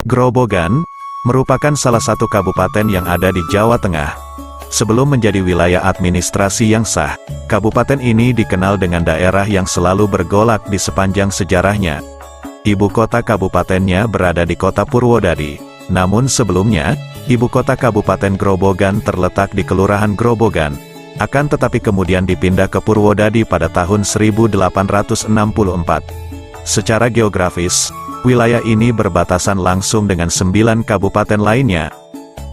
Grobogan merupakan salah satu kabupaten yang ada di Jawa Tengah. Sebelum menjadi wilayah administrasi yang sah, kabupaten ini dikenal dengan daerah yang selalu bergolak di sepanjang sejarahnya. Ibu kota kabupatennya berada di kota Purwodadi. Namun sebelumnya, ibu kota Kabupaten Grobogan terletak di Kelurahan Grobogan. Akan tetapi kemudian dipindah ke Purwodadi pada tahun 1864. Secara geografis, wilayah ini berbatasan langsung dengan 9 kabupaten lainnya.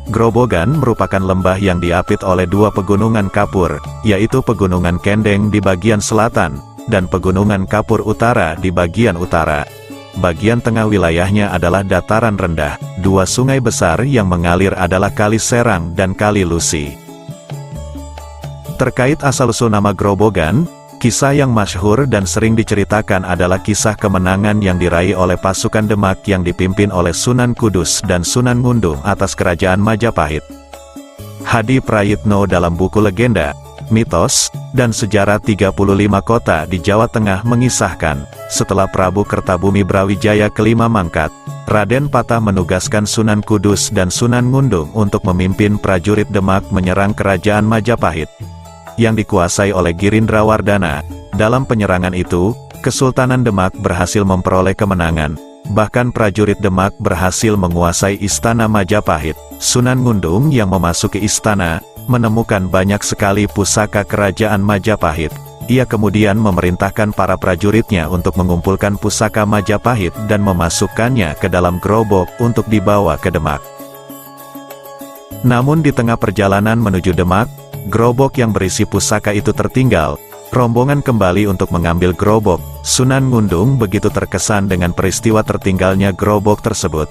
Grobogan merupakan lembah yang diapit oleh 2 pegunungan kapur, yaitu Pegunungan Kendeng di bagian selatan, dan Pegunungan Kapur Utara di bagian utara. Bagian tengah wilayahnya adalah dataran rendah. 2 sungai besar yang mengalir adalah Kali Serang dan Kali Lusi. Terkait asal-usul nama Grobogan, kisah yang masyhur dan sering diceritakan adalah kisah kemenangan yang diraih oleh pasukan Demak yang dipimpin oleh Sunan Kudus dan Sunan Ngundung atas kerajaan Majapahit. Hadi Prayitno dalam buku Legenda, Mitos, dan Sejarah 35 Kota di Jawa Tengah mengisahkan, setelah Prabu Kertabumi Brawijaya kelima mangkat, Raden Patah menugaskan Sunan Kudus dan Sunan Ngundung untuk memimpin prajurit Demak menyerang kerajaan Majapahit yang dikuasai oleh Girindrawardana. Dalam penyerangan itu, Kesultanan Demak berhasil memperoleh kemenangan. Bahkan prajurit Demak berhasil menguasai istana Majapahit. Sunan Ngundung yang memasuki istana, menemukan banyak sekali pusaka kerajaan Majapahit. Ia kemudian memerintahkan para prajuritnya untuk mengumpulkan pusaka Majapahit dan memasukkannya ke dalam gerobak untuk dibawa ke Demak. Namun di tengah perjalanan menuju Demak, gerobak yang berisi pusaka itu tertinggal. Rombongan kembali untuk mengambil gerobak. Sunan Ngundung begitu terkesan dengan peristiwa tertinggalnya gerobak tersebut.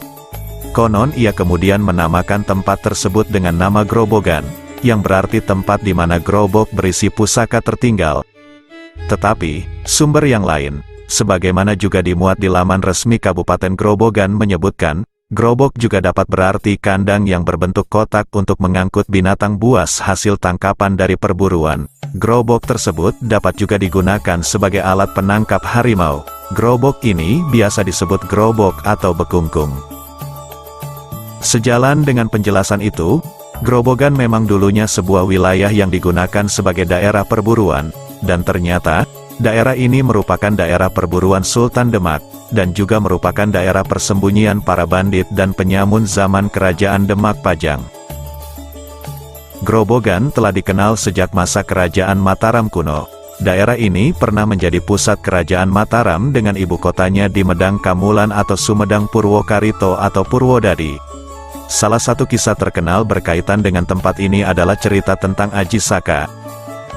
Konon ia kemudian menamakan tempat tersebut dengan nama Grobogan, yang berarti tempat di mana gerobak berisi pusaka tertinggal. Tetapi, sumber yang lain, sebagaimana juga dimuat di laman resmi Kabupaten Grobogan menyebutkan, gerobak juga dapat berarti kandang yang berbentuk kotak untuk mengangkut binatang buas hasil tangkapan dari perburuan. Gerobak tersebut dapat juga digunakan sebagai alat penangkap harimau. Gerobak ini biasa disebut gerobak atau bekungkung. Sejalan dengan penjelasan itu, Grobogan memang dulunya sebuah wilayah yang digunakan sebagai daerah perburuan, dan ternyata, daerah ini merupakan daerah perburuan Sultan Demak, dan juga merupakan daerah persembunyian para bandit dan penyamun zaman Kerajaan Demak Pajang. Grobogan telah dikenal sejak masa Kerajaan Mataram kuno. Daerah ini pernah menjadi pusat Kerajaan Mataram dengan ibu kotanya di Medang Kamulan atau Sumedang Purwokarito atau Purwodadi. Salah satu kisah terkenal berkaitan dengan tempat ini adalah cerita tentang Aji Saka.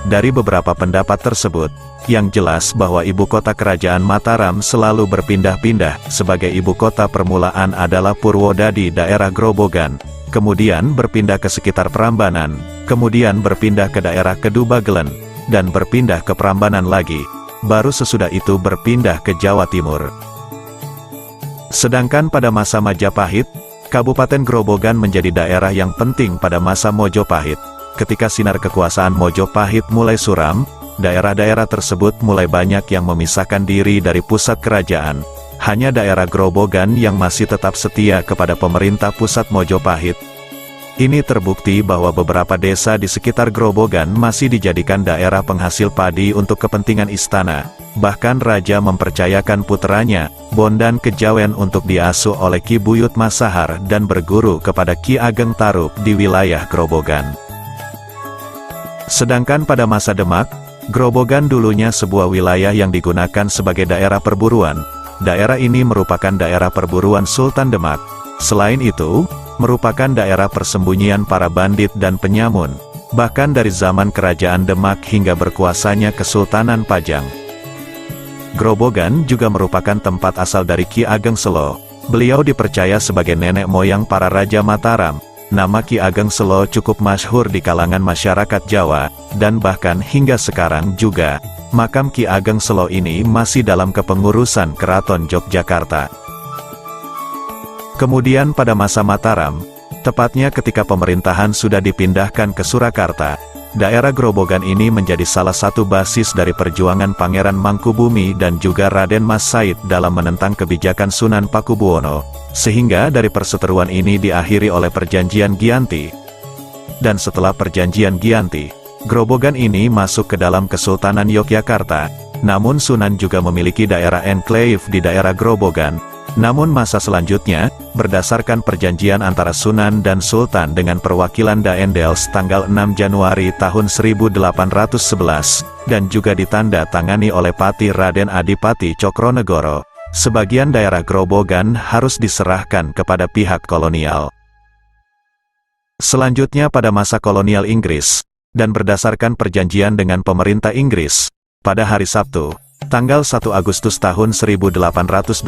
Dari beberapa pendapat tersebut, yang jelas bahwa ibu kota Kerajaan Mataram selalu berpindah-pindah. Sebagai ibu kota permulaan adalah Purwodadi daerah Grobogan, kemudian berpindah ke sekitar Prambanan, kemudian berpindah ke daerah Kedubagelen, dan berpindah ke Prambanan lagi, baru sesudah itu berpindah ke Jawa Timur. Sedangkan pada masa Majapahit, Kabupaten Grobogan menjadi daerah yang penting pada masa Mojopahit. Ketika sinar kekuasaan Mojopahit mulai suram, daerah-daerah tersebut mulai banyak yang memisahkan diri dari pusat kerajaan. Hanya daerah Grobogan yang masih tetap setia kepada pemerintah pusat Mojopahit. Ini terbukti bahwa beberapa desa di sekitar Grobogan masih dijadikan daerah penghasil padi untuk kepentingan istana. Bahkan raja mempercayakan puteranya, Bondan Kejawen untuk diasuh oleh Ki Buyut Masahar dan berguru kepada Ki Ageng Tarup di wilayah Grobogan. Sedangkan pada masa Demak, Grobogan dulunya sebuah wilayah yang digunakan sebagai daerah perburuan. Daerah ini merupakan daerah perburuan Sultan Demak. Selain itu, merupakan daerah persembunyian para bandit dan penyamun, bahkan dari zaman Kerajaan Demak hingga berkuasanya Kesultanan Pajang. Grobogan juga merupakan tempat asal dari Ki Ageng Selo. Beliau dipercaya sebagai nenek moyang para Raja Mataram. Nama Ki Ageng Selo cukup masyhur di kalangan masyarakat Jawa, dan bahkan hingga sekarang juga, makam Ki Ageng Selo ini masih dalam kepengurusan Keraton Yogyakarta. Kemudian pada masa Mataram, tepatnya ketika pemerintahan sudah dipindahkan ke Surakarta, daerah Grobogan ini menjadi salah satu basis dari perjuangan Pangeran Mangkubumi dan juga Raden Mas Said dalam menentang kebijakan Sunan Pakubuwono, sehingga dari perseteruan ini diakhiri oleh Perjanjian Giyanti. Dan setelah Perjanjian Giyanti, Grobogan ini masuk ke dalam Kesultanan Yogyakarta, namun Sunan juga memiliki daerah enklave di daerah Grobogan. Namun masa selanjutnya, berdasarkan perjanjian antara Sunan dan Sultan dengan perwakilan Daendels tanggal 6 Januari tahun 1811, dan juga ditanda tangani oleh Pati Raden Adipati Cokronegoro, sebagian daerah Grobogan harus diserahkan kepada pihak kolonial. Selanjutnya pada masa kolonial Inggris, dan berdasarkan perjanjian dengan pemerintah Inggris, pada hari Sabtu, tanggal 1 Agustus tahun 1812,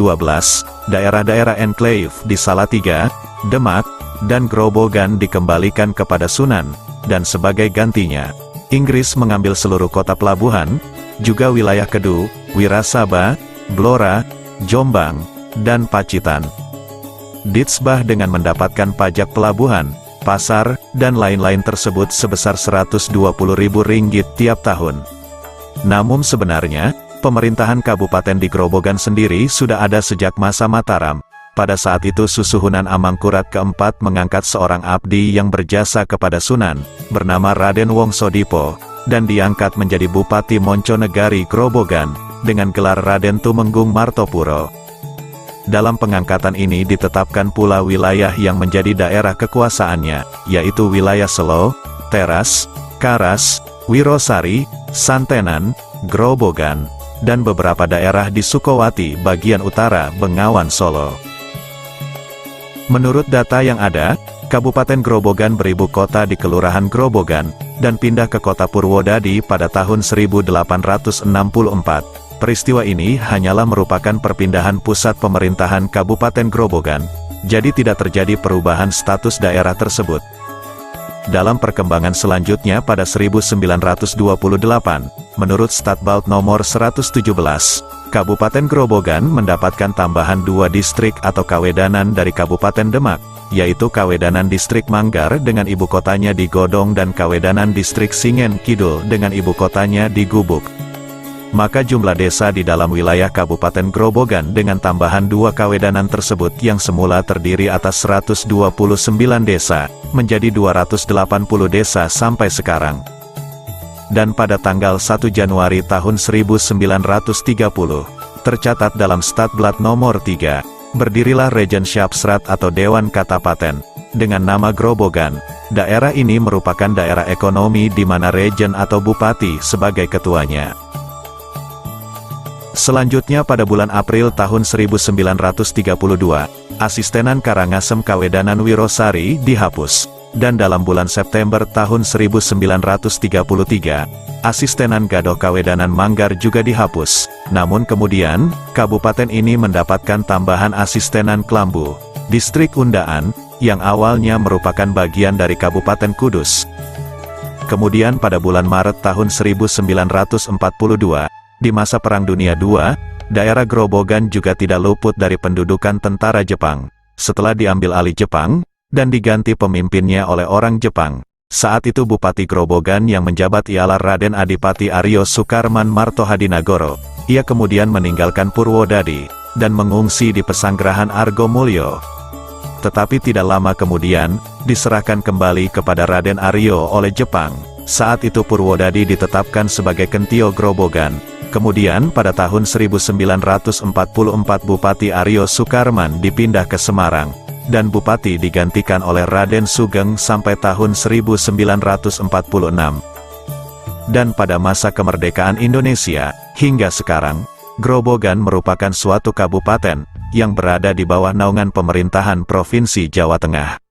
daerah-daerah enklave di Salatiga, Demak, dan Grobogan dikembalikan kepada Sunan, dan sebagai gantinya, Inggris mengambil seluruh kota pelabuhan, juga wilayah Kedu, Wirasaba, Blora, Jombang, dan Pacitan. Ditsbah dengan mendapatkan pajak pelabuhan, pasar, dan lain-lain tersebut sebesar Rp120.000 tiap tahun. Namun sebenarnya, pemerintahan kabupaten di Grobogan sendiri sudah ada sejak masa Mataram. Pada saat itu Susuhunan Amangkurat keempat mengangkat seorang abdi yang berjasa kepada Sunan, bernama Raden Wongsodipo, dan diangkat menjadi Bupati Monconegari Grobogan, dengan gelar Raden Tumenggung Martopuro. Dalam pengangkatan ini ditetapkan pula wilayah yang menjadi daerah kekuasaannya, yaitu wilayah Selo, Teras, Karas, Wirosari, Santenan, Grobogan, dan beberapa daerah di Sukowati bagian utara Bengawan Solo. Menurut data yang ada, Kabupaten Grobogan beribu kota di Kelurahan Grobogan, dan pindah ke kota Purwodadi pada tahun 1864. Peristiwa ini hanyalah merupakan perpindahan pusat pemerintahan Kabupaten Grobogan, jadi tidak terjadi perubahan status daerah tersebut. Dalam perkembangan selanjutnya pada 1928, menurut Stadbald nomor 117, Kabupaten Grobogan mendapatkan tambahan 2 distrik atau kawedanan dari Kabupaten Demak, yaitu Kawedanan Distrik Manggar dengan ibu kotanya di Godong dan Kawedanan Distrik Singen Kidul dengan ibu kotanya di Gubuk. Maka jumlah desa di dalam wilayah Kabupaten Grobogan dengan tambahan 2 kawedanan tersebut yang semula terdiri atas 129 desa, menjadi 280 desa sampai sekarang. Dan pada tanggal 1 Januari tahun 1930, tercatat dalam Stadblad nomor 3, berdirilah Regenschapsraad atau Dewan Katapaten, dengan nama Grobogan. Daerah ini merupakan daerah ekonomi di mana Regen atau Bupati sebagai ketuanya. Selanjutnya pada bulan April tahun 1932, Asistenan Karangasem Kawedanan Wirosari dihapus, dan dalam bulan September tahun 1933, Asistenan Gadoh Kawedanan Manggar juga dihapus. Namun kemudian, kabupaten ini mendapatkan tambahan Asistenan Klambu, Distrik Undaan, yang awalnya merupakan bagian dari Kabupaten Kudus. Kemudian pada bulan Maret tahun 1942, di masa Perang Dunia II, daerah Grobogan juga tidak luput dari pendudukan tentara Jepang. Setelah diambil alih Jepang, dan diganti pemimpinnya oleh orang Jepang. Saat itu Bupati Grobogan yang menjabat ialah Raden Adipati Aryo Sukarman Martohadinagoro. Ia kemudian meninggalkan Purwodadi, dan mengungsi di Pesanggerahan Argomulyo. Tetapi tidak lama kemudian, diserahkan kembali kepada Raden Aryo oleh Jepang. Saat itu Purwodadi ditetapkan sebagai Kentio Grobogan. Kemudian pada tahun 1944 Bupati Aryo Sukarman dipindah ke Semarang, dan Bupati digantikan oleh Raden Sugeng sampai tahun 1946. Dan pada masa kemerdekaan Indonesia, hingga sekarang, Grobogan merupakan suatu kabupaten, yang berada di bawah naungan pemerintahan Provinsi Jawa Tengah.